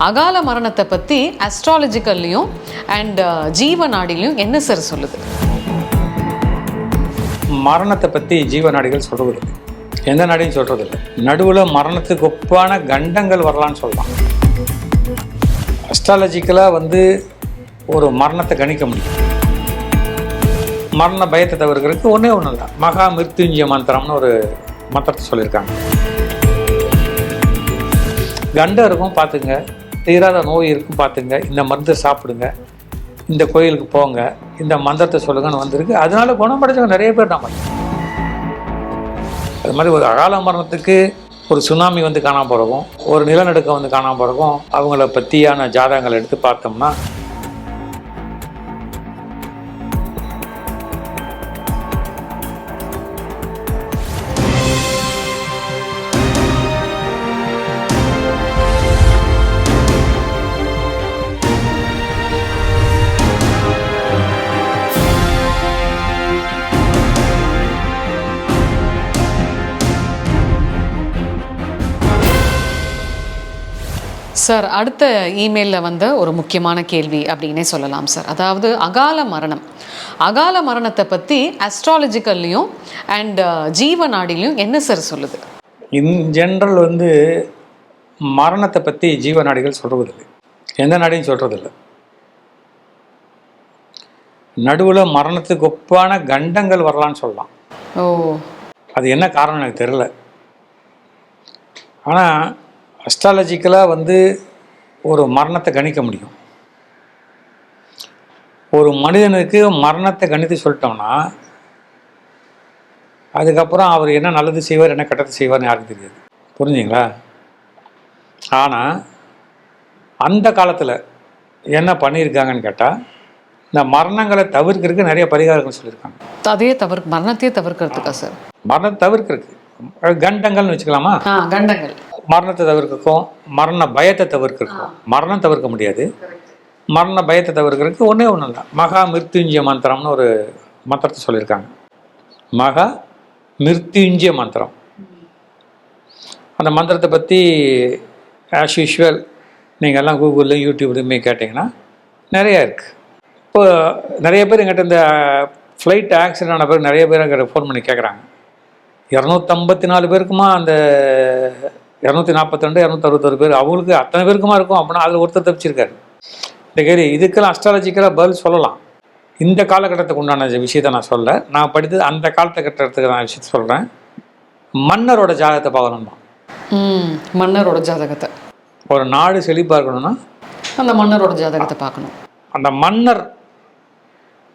அகால மரணத்தை பற்றி அஸ்ட்ராலஜிக்கல்லையும் அண்ட் ஜீவ நாடிலையும் என்ன சார் சொல்லுது? மரணத்தை பற்றி ஜீவ நாடிகள் சொல்கிறது இல்லை, எந்த நாடியும் சொல்கிறது இல்லை. நடுவில் மரணத்துக்கு ஒப்பான கண்டங்கள் வரலான்னு சொல்லலாம். அஸ்ட்ராலஜிக்கலாக ஒரு மரணத்தை கணிக்க முடியும். மரண பயத்தை தவிர்க்கிறதுக்கு ஒன்றே ஒன்று இல்லை, மகா மிருத்யுஞ்சய மந்திரம்னு ஒரு மந்திரத்தை சொல்லியிருக்காங்க. கண்டம் இருக்கும் பார்த்துங்க, தீராத நோய் இருக்கும் பார்த்துங்க, இந்த மருந்தை சாப்பிடுங்க, இந்த கோயிலுக்கு போங்க, இந்த மந்திரத்தை சொல்லுங்கன்னு வந்திருக்கு. அதனால குணமடைஞ்சவங்க நிறைய பேர் நம்ம. அது மாதிரி ஒரு அகால மரணத்துக்கு ஒரு சுனாமி காணாமல் போகிறக்கும், ஒரு நிலநடுக்கம் காணாமல் போகிறக்கும் அவங்கள பற்றியான ஜாதகங்களை எடுத்து பார்த்தோம்னா சார், அடுத்த இமெயிலில் ஒரு முக்கியமான கேள்வி அப்படின்னே சொல்லலாம் சார். அதாவது அகால மரணத்தை பற்றி அஸ்ட்ராலஜிக்கல்லையும் அண்ட் ஜீவ நாடிலையும் என்ன சார் சொல்லுது? இன் ஜென்ரல் மரணத்தை பற்றி ஜீவ நாடிகள் சொல்கிறதில்லை, எந்த நாடியும் சொல்கிறதில்லை. நடுவில் மரணத்துக்கு ஒப்பான கண்டங்கள் வரலான்னு சொல்லலாம். ஓ, அது என்ன காரணம் எனக்கு தெரியல. ஆனால் அஸ்ட்ராலஜிக்கலாக ஒரு மரணத்தை கணிக்க முடியும். ஒரு மனிதனுக்கு மரணத்தை கணித்து சொல்லிட்டோம்னா அதுக்கப்புறம் அவர் என்ன நல்லது செய்வார் என்ன கெட்டது செய்வார்னு யாருக்கும் தெரியாது. புரிஞ்சுங்களா? ஆனால் அந்த காலத்தில் என்ன பண்ணியிருக்காங்கன்னு கேட்டால், இந்த மரணங்களை தவிர்க்கிறதுக்கு நிறைய பரிகாரங்கள் சொல்லியிருக்காங்க. மரணத்தையே தவிர்க்கிறதுக்கா சார்? மரணத்தை தவிர்க்கிறதுக்கு கண்டங்கள்னு வச்சுக்கலாமா? கண்டங்கள். மரணத்தை தவிர்க்கிறதுக்கும் மரண பயத்தை தவிர்க்கிறதுக்கும், மரணம் தவிர்க்க முடியாது, மரண பயத்தை தவிர்க்கிறதுக்கு ஒன்றே ஒன்று இல்லை, மகா மிருத்யுஞ்சய மந்திரம்னு ஒரு மந்திரத்தை சொல்லியிருக்காங்க. மகா மிருத்யுஞ்சய மந்திரம். அந்த மந்திரத்தை பற்றி ஆஸ் யூஷுவல் நீங்கள் எல்லாம் கூகுளில் யூடியூப்லையுமே கேட்டிங்கன்னா நிறையா இருக்குது. இப்போ நிறைய பேர் எங்கிட்ட இந்த ஃப்ளைட் ஆக்சிடென்ட் ஆன பேர் நிறைய பேர் எங்கிட்ட ஃபோன் பண்ணி கேட்குறாங்க, 254 பேருக்குமா அந்த 242 261 பேர், அவங்களுக்கு அத்தனை பேருக்குமா இருக்கும் அப்படின்னா அதில் ஒருத்தர் தப்பிச்சிருக்காரு. இந்த கேள்வி இதுக்கெல்லாம் அஸ்ட்ராலஜிக்கலாக பதில் சொல்லலாம். இந்த காலகட்டத்துக்கு உண்டான விஷயத்தை நான் சொல்ல, நான் படித்தது அந்த காலகட்டத்துக்கு நான் விஷயத்தை சொல்கிறேன். மன்னரோட ஜாதகத்தை பார்க்கணும்னா, மன்னரோட ஜாதகத்தை, ஒரு நாடு செழிப்பாக இருக்கணும்னா அந்த மன்னரோட ஜாதகத்தை பார்க்கணும். அந்த மன்னர்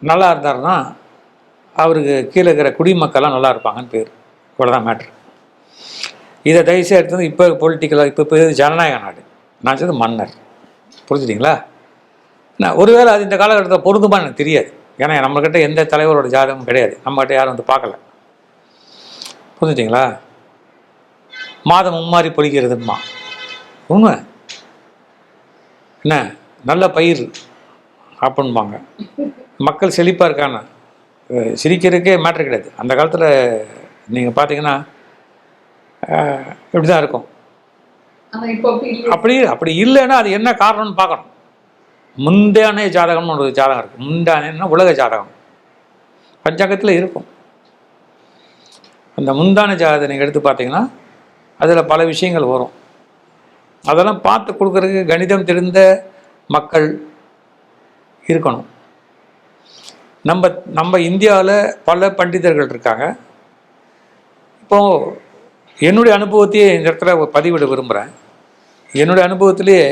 நல்லா இருந்தாருன்னா அவருக்கு கீழே இருக்கிற குடிமக்கள்லாம் நல்லா இருப்பாங்கன்னு பேர். இவ்வளோதான் மேட்ரு. இதை தயவுசெய்து எடுத்தது இப்போ பொலிட்டிக்கலாக இப்போ ஜனநாயக நாடு, நான் சொல்றது மன்னர். புரிஞ்சுட்டிங்களா? நான் ஒருவேளை அது இந்த காலகட்டத்தில் பொருந்துமா எனக்கு தெரியாது. ஏன்னா நம்மக்கிட்ட எந்த தலைவரோட ஜாதகமும் கிடையாது, நம்மகிட்ட யாரும் பார்க்கல. புரிஞ்சுட்டிங்களா? மாதம் மும்மாறி பொழிக்கிறதுமா உண்மை என்ன, நல்ல பயிர் அப்படின்பாங்க. மக்கள் செழிப்பாக இருக்காங்க, சிரிக்கிறதுக்கே மேட்ரு கிடையாது. அந்த காலத்தில் நீங்கள் பார்த்தீங்கன்னா இப்படி தான் இருக்கும். அப்படி இல்லைன்னா அது என்ன காரணம்னு பார்க்கணும். முந்தானே ஜாதகம்னு ஒரு ஜாதகம் இருக்குது. முந்தானேன்னா உலக ஜாதகம் பஞ்சாங்கத்தில் இருக்கும். அந்த முந்தான ஜாதகத்தை நீங்கள் எடுத்து பார்த்தீங்கன்னா அதில் பல விஷயங்கள் வரும். அதெல்லாம் பார்த்து கொடுக்குறதுக்கு கணிதம் தெரிந்த மக்கள் இருக்கணும். நம்ம இந்தியாவில் பல பண்டிதர்கள் இருக்காங்க. இப்போது என்னுடைய அனுபவத்தையே இந்த இடத்துல பதிவிட விரும்புகிறேன். என்னுடைய அனுபவத்திலேயே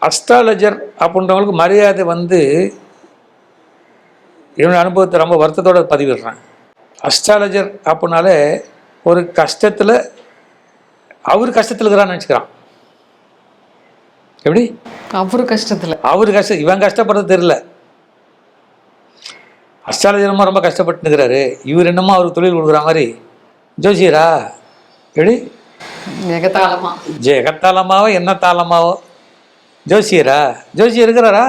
அஸ்ட்ராலஜர் அப்படின்றவங்களுக்கு மரியாதை என்னுடைய அனுபவத்தை ரொம்ப வருத்தத்தோடு பதிவிடுறேன். அஸ்ட்ராலஜர் அப்படின்னாலே ஒரு கஷ்டத்தில் அவர் கஷ்டத்தில் இருக்கிறான்னு நினச்சிக்கிறான். எப்படி அவர் கஷ்டம் இவன் கஷ்டப்படுறது தெரியல. அஸ்ட்ராலஜர் ரொம்ப கஷ்டப்பட்டு இருக்கிறாரு, இவர் என்னமோ அவருக்கு தொழில் கொடுக்குற மாதிரி. ஜோசியரா எப்படி எகத்தாளமாவோ என்ன தாளமாவோ ஜோசியரா? ஜோசியர் இருக்கிறாரா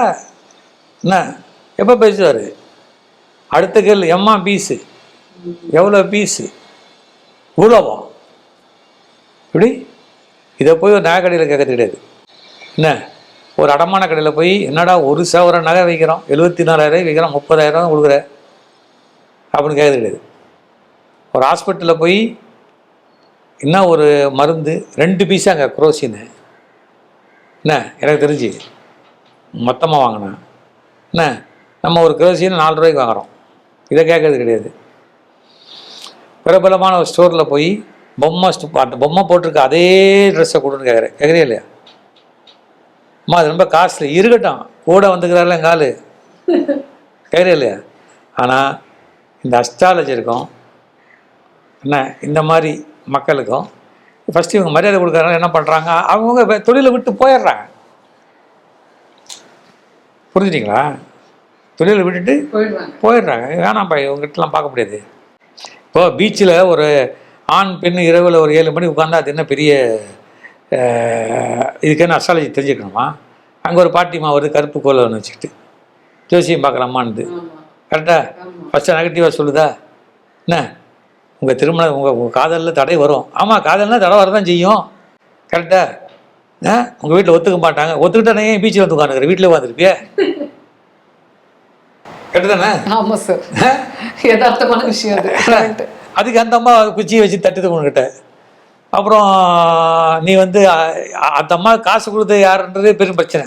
என்ன? எப்போ பேசுவார்? அடுத்த கேள்வி, எம்மா பீஸு எவ்வளோ பீஸு இவ்வளோவா? இப்படி இதை போய் ஒரு நகைக்கடையில் கேட்கறது கிடையாது. என்ன ஒரு அடமான கடையில் போய் என்னடா 1,000 நகை வைக்கிறோம், 74,000 வைக்கிறோம், 30,000 கொடுக்குற அப்படின்னு கேட்குறது கிடையாது. ஒரு ஹாஸ்பிட்டலில் போய் என்ன ஒரு மருந்து 2 பீஸாங்க குரோசின்னு, என்ன எனக்கு தெரிஞ்சு மொத்தமாக வாங்கினேன். என்ன நம்ம ஒரு குரோசின்னு 4 ரூபாய்க்கு வாங்குகிறோம், இதை கேட்கறது கிடையாது. பிரபலமான ஒரு ஸ்டோரில் போய் அந்த பொம்மை போட்டிருக்க அதே ட்ரெஸ்ஸை கொடுன்னு கேட்குறே இல்லையா? அம்மா அது ரொம்ப காஸ்ட்லி, இருக்கட்டும் கூட வந்துக்கிறாரில்ல எங்கள் ஆள், கேட்குறே இல்லையா? ஆனால் இந்த அஸ்ட்ராலஜருக்கும் என்ன இந்த மாதிரி மக்களுக்கும் ஃபஸ்ட்டு இவங்க மரியாதை கொடுக்குறாங்க. என்ன பண்ணுறாங்க, அவங்க தொழிலை விட்டு போயிடுறாங்க. புரிஞ்சுட்டிங்களா? தொழிலை விட்டுட்டு போயிடுறாங்க. வேணாம்ப்பா இவங்ககிட்டலாம் பார்க்க முடியாது. இப்போ பீச்சில் ஒரு ஆண் பெண் இரவில் ஒரு 7 மணி உட்காந்தா அது என்ன பெரிய இதுக்கு என்ன அஸ்ட்ராலஜி தெரிஞ்சுக்கணுமா? அங்கே ஒரு பாட்டிமா வருது கருப்பு கோலை ஒன்று வச்சுக்கிட்டு ஜோசியம் பார்க்கலாமான்னு. கரெக்டாக ஃபஸ்ட்டு நெகட்டிவாக சொல்லுதா? என்ன உங்கள் திருமணம் உங்கள் காதலில் தடை வரும். ஆமாம், காதல்னால் தடை வரதான் செய்யும். கரெக்டாக உங்கள் வீட்டில் ஒத்துக்க மாட்டாங்க. ஒத்துக்கிட்டா ஏன் பீச்சில் வந்து உட்காந்துக்கிற, வீட்டில் உட்காந்துருப்பியே, கரெக்டு தானே? ஆமாம் சார், யதார்த்தமான விஷயம் அது. அதுக்கு அந்த அம்மா குச்சியை வச்சு தட்டுது உங்ககிட்ட. அப்புறம் நீ வந்து அந்த அம்மா காசு கொடுத்த யாருன்றதே பெரும் பிரச்சனை.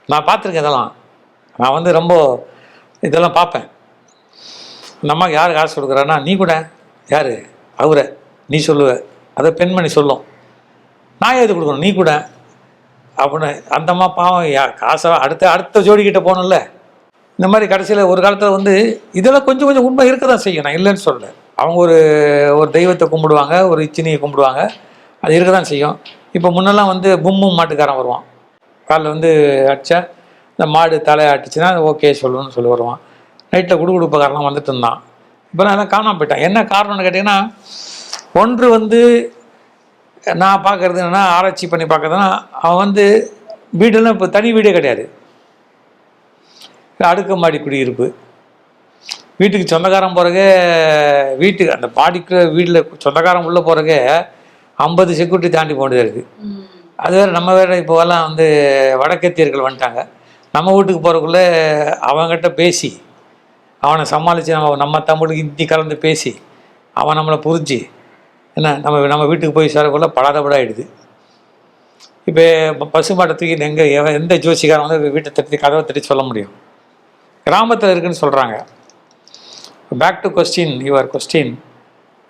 நான் பார்த்துருக்கேன் இதெல்லாம். நான் வந்து ரொம்ப இதெல்லாம் பார்ப்பேன். அந்த அம்மாவுக்கு யார் காசு கொடுக்குறான்னா, நீ கூட யார் அவரை நீ சொல்லுவ, அதை பெண்மணி சொல்லும். நான் எது கொடுக்கணும், நீ கூட அப்படின்னு. அந்த அம்மா பாவம் காசை அடுத்த ஜோடிக்கிட்ட போகணும்ல. இந்த மாதிரி கடைசியில் ஒரு காலத்தில் வந்து இதெல்லாம் கொஞ்சம் கொஞ்சம் உண்மை இருக்க தான் செய்யும், நான் இல்லைன்னு சொல்லலை. அவங்க ஒரு தெய்வத்தை கும்பிடுவாங்க, ஒரு இச்சினியை கும்பிடுவாங்க, அது இருக்க தான் செய்யும். இப்போ முன்னெல்லாம் வந்து பும்மும் மாட்டுக்காரன் வருவான், காலில் வந்து அடித்தா இந்த மாடு தலையை அடிச்சுன்னா ஓகே சொல்லுன்னு சொல்லி வருவான். நைட்டில் குடுகுடுப்பக்காரலாம் வந்துட்டு இருந்தான். இப்போ நான் எல்லாம் காணாமல் போயிட்டான். என்ன காரணம்னு கேட்டிங்கன்னா, ஒன்று வந்து நான் பார்க்குறது என்னென்னா, ஆராய்ச்சி பண்ணி பார்க்குறதுன்னா, அவன் வந்து வீடெல்லாம் இப்போ தனி வீடே கிடையாது, அடுக்குமாடி குடியிருப்பு. வீட்டுக்கு சொந்தக்காரன் போகிறக்கே, வீட்டுக்கு அந்த பாடிக்கு வீட்டில் சொந்தக்காரன் உள்ளே போகிறக்கே 50 செக்யூரிட்டி தாண்டி போனதே இருக்குது. அது வேறு நம்ம வேறு இப்போவெல்லாம் வந்து வடக்கத்தியர்கள் வந்துட்டாங்க. நம்ம வீட்டுக்கு போகிறக்குள்ளே அவங்ககிட்ட பேசி அவனை சமாளித்து நம்ம தமிழுக்கு ஹிந்தி கலந்து பேசி அவன் நம்மளை புரிஞ்சு என்ன நம்ம வீட்டுக்கு போய் சேரக்குள்ளே படாதபடாயிடுது. இப்போ பசுமாட்டத்துக்கு எந்த ஜோசிக்காரன் வந்து வீட்டை தட்டி கதவை தட்டி சொல்ல முடியும்? கிராமத்தில் இருக்குதுன்னு சொல்கிறாங்க. பேக் டு யுவர் கொஸ்டின்,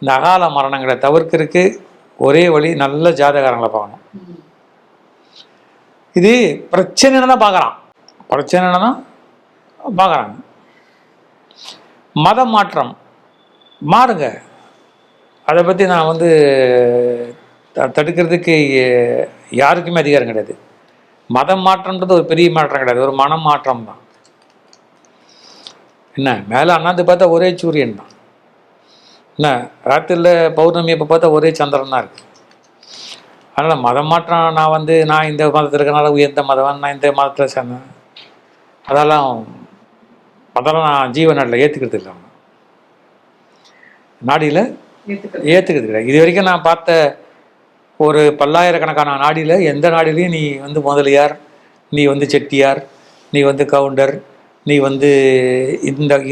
இந்த அகால மரணங்களை தவிர்க்கிறதுக்கு ஒரே வழி நல்ல ஜாதகாரங்களை பார்க்கணும். இது பிரச்சனைன்னு பார்க்குறான், பிரச்சனைன்னு தான் பார்க்குறாங்க. மத மாற்றம் மாறுங்க, அதை பற்றி நான் வந்து தடுக்கிறதுக்கு யாருக்குமே அதிகாரம் கிடையாது. மதம் மாற்றம்ன்றது ஒரு பெரிய மாற்றம் கிடையாது, ஒரு மனம் மாற்றம் தான். என்ன மேலே அண்ணாந்து பார்த்தா ஒரே சூரியன் தான், என்ன ராத்திரியில் பௌர்ணமி அப்போ பார்த்தா ஒரே சந்திரன் தான் இருக்குது. அதனால் மதம் மாற்றம் நான் இந்த மதத்தில் இருக்கனால உயர்ந்த மதவன், நான் இந்த மதத்தில் சேர்ந்தேன், அதெல்லாம் நான் ஜீவநாட்டில் ஏற்றுக்கிறது இல்லை, நாடியில் ஏற்றுக்கிறது கிடையாது. இது வரைக்கும் நான் பார்த்த ஒரு பல்லாயிரக்கணக்கான நாடியில் எந்த நாடிலையும் நீ வந்து முதலியார், நீ வந்து செட்டியார், நீ வந்து கவுண்டர், நீ வந்து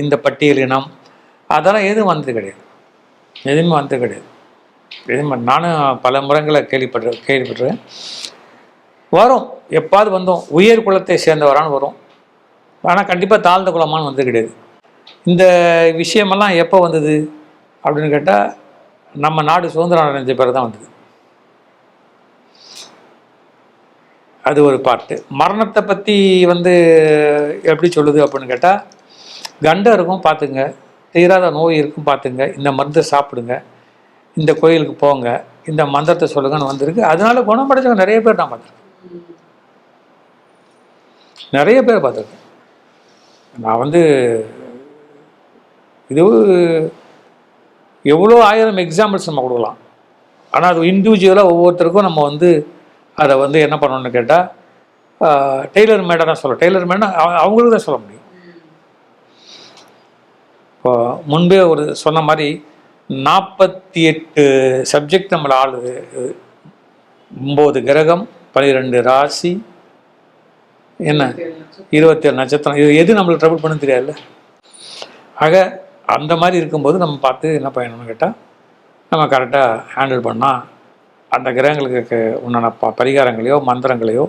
இந்த பட்டியல் இனம், அதெல்லாம் எதுவும் வந்தது கிடையாது, எதுவுமே வந்தது கிடையாது. எதுவுமே நானும் பல முறைகளை கேள்விப்பட்டிருக்கேன். வரும், எப்பாவது வந்தோம், உயர் குலத்தை சேர்ந்தவரான்னு வரும். ஆனால் கண்டிப்பாக தாழ்ந்த குலமானு வந்தது கிடையாது. இந்த விஷயமெல்லாம் எப்போ வந்தது அப்படின்னு கேட்டால், நம்ம நாடு சுதந்திரம் அடைஞ்ச பிறகு தான் வந்தது. அது ஒரு பாட்டு. மரணத்தை பற்றி வந்து எப்படி சொல்லுது அப்படின்னு கேட்டால், கண்டம் இருக்கும் பார்த்துங்க, தீராத நோய் இருக்கும் பார்த்துங்க, இந்த மருந்தை சாப்பிடுங்க, இந்த கோயிலுக்கு போங்க, இந்த மந்திரத்தை சொல்லுங்கன்னு வந்திருக்கு. அதனால குணமடைஞ்சவங்க நிறைய பேர் நான் பார்த்துருக்கேன், நிறைய பேர் பார்த்துருக்கேன். நான் வந்து இது எவ்வளோ 1000 எக்ஸாம்பிள்ஸ் நம்ம கொடுக்கலாம். ஆனால் அது இண்டிவிஜுவலாக ஒவ்வொருத்தருக்கும் நம்ம வந்து அதை வந்து என்ன பண்ணணும்னு கேட்டால், டெய்லர் மேடாக தான் சொல்லணும். டெய்லர் மேடாக அவங்களுக்கு தான் சொல்ல முடியும். இப்போ முன்பே ஒரு சொன்ன மாதிரி 48 சப்ஜெக்ட் நம்மளை ஆளுது. 9 கிரகம், 12 ராசி, என்ன 27 நட்சத்திரம், இது எது நம்மளுக்கு ட்ரபிள் பண்ண தெரியாதுல்ல. ஆக அந்த மாதிரி இருக்கும்போது நம்ம பார்த்து என்ன பண்ணணும்னு கேட்டால், நம்ம கரெக்டாக ஹேண்டில் பண்ணால் அந்த கிரகங்களுக்கு உண்டான பரிகாரங்களையோ மந்திரங்களையோ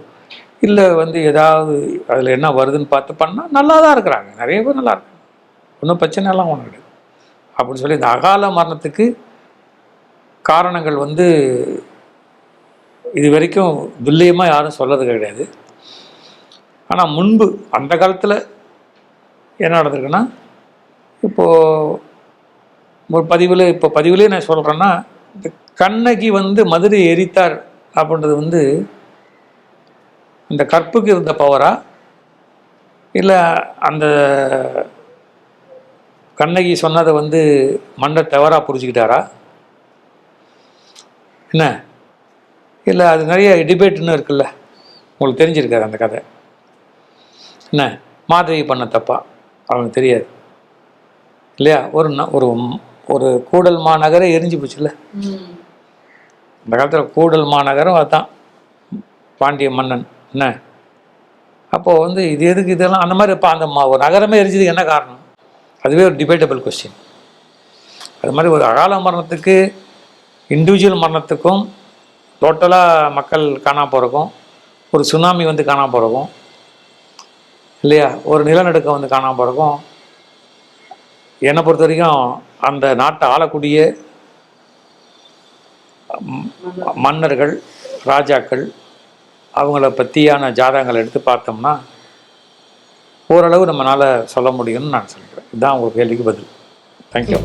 இல்லை ஏதாவது அதில் என்ன வருதுன்னு பார்த்து பண்ணால் நல்லா தான் இருக்கிறாங்க. நிறைய பேர் நல்லா இருக்காங்க, ஒன்றும் பிரச்சனைலாம் ஒன்றும் கிடையாது. அப்படின்னு சொல்லி இந்த அகால மரணத்துக்கு காரணங்கள் இது வரைக்கும் துல்லியமாக யாரும் சொல்லது கிடையாது. ஆனால் முன்பு அந்த காலத்தில் என்ன நடந்திருக்குன்னா, இப்போது ஒரு பதிவிலே நான் சொல்கிறேன்னா, இந்த கண்ணகி மதுரை எரித்தார் அப்படின்றது இந்த கற்புக்கு இருந்த பவரா, இல்லை அந்த கண்ணகி சொன்னதை மன்னர் தவறாக புரிஞ்சுக்கிட்டாரா என்ன, இல்லை அது நிறைய டிபேட்டுன்னு இருக்குல்ல, உங்களுக்கு தெரிஞ்சிருக்காது அந்த கதை. என்ன மாதவி பண்ண தப்பா அவனுக்கு தெரியாது இல்லையா. ஒரு ஒரு கூடல் மாநகரை எரிஞ்சு போச்சுல்ல இந்த காலத்தில். கூடல் மாநகரம் அதுதான் பாண்டிய மன்னன். என்ன அப்போது இது எதுக்கு இதெல்லாம் அந்த மாதிரி இப்போ அந்த ஒரு நகரமே எரிஞ்சதுக்கு என்ன காரணம்? அதுவே ஒரு டிபேட்டபிள் கொஸ்டின். அது மாதிரி ஒரு அகால மரணத்துக்கு, இண்டிவிஜுவல் மரணத்துக்கும், டோட்டலாக மக்கள் காணாம போகிறக்கும், ஒரு சுனாமி காணாம போகிறக்கும் இல்லையா, ஒரு நிலநடுக்கம் காணாம போகிறக்கும், என்னை பொறுத்த வரைக்கும் அந்த நாட்டை ஆளக்கூடிய மன்னர்கள், ராஜாக்கள், அவங்கள பற்றியான ஜாதகங்களை எடுத்து பார்த்தோம்னா ஓரளவு நம்மளால் சொல்ல முடியும்னு நான் சொல்கிறேன். இதுதான் உங்கள் கேள்விக்கு பதில். தேங்க்யூ.